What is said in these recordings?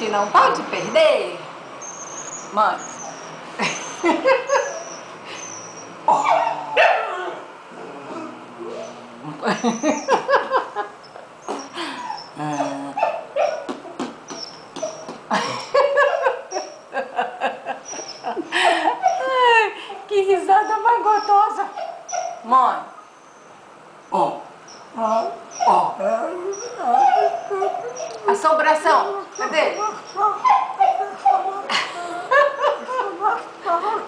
gente não pode perder. Mãe. Ai, que risada mais gostosa. Mãe. Ó. Ó. Assombração. Cadê?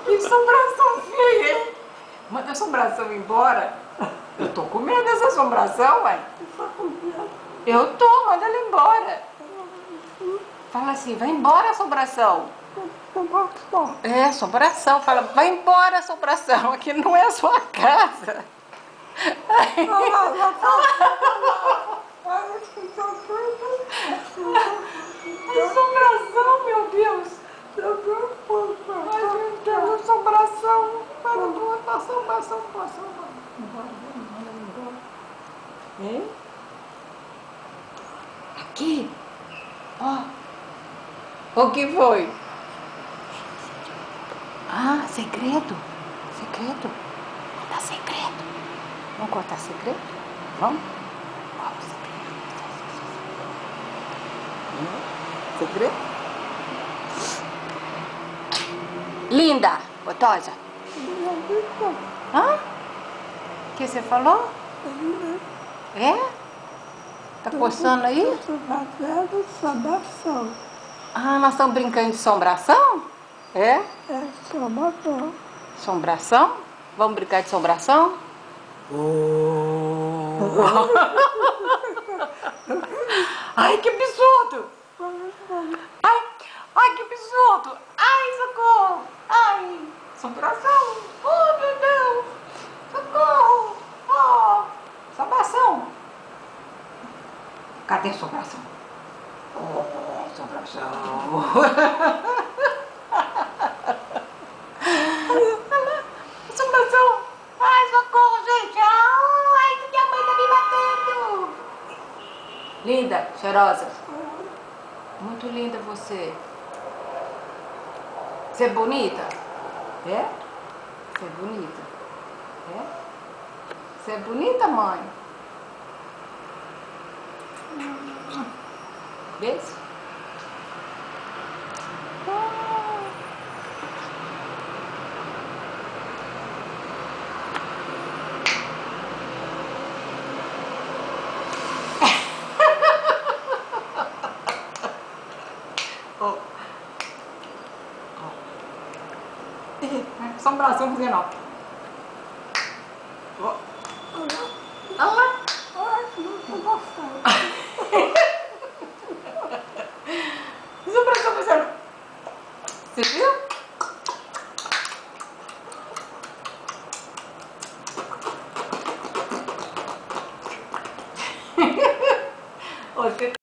Que assombração feia, hein? Manda a assombração embora. Eu tô com medo dessa assombração, mãe. Eu tô, manda ela embora. Fala assim, vai embora, assombração. É, assombração. Fala, vai embora, assombração. Aqui não é a sua casa. Assombração, meu Deus. Ai, meu Deus, assombração. Para de botar assombração. Embora, manda ela embora. Hein? Aqui. Ó. O que foi? Ah, segredo. Segredo. Conta segredo. Vamos contar segredo? Vamos? Qual o segredo? Segredo? Linda. Gostosa. Hã? O que você falou? É? Tá coçando aí? Ah, nós estamos brincando de assombração? É? É assombração. Assombração? Vamos brincar de assombração? Ai, que absurdo! Ai, que absurdo! Ai, socorro! Ai, assombração! Oh, meu Deus! Socorro! Oh, assombração! Cadê a assombração? Oh, assombração! Assombração! Ai, socorro, gente! Ai, que minha mãe tá me batendo! Linda, cheirosa. Muito linda você. Você é bonita? É? Você é bonita? É? Você é bonita, mãe? Beijo? Oh. Assombração fazendo ó. Oh. Olha lá. Assombração fazendo. Você viu? Você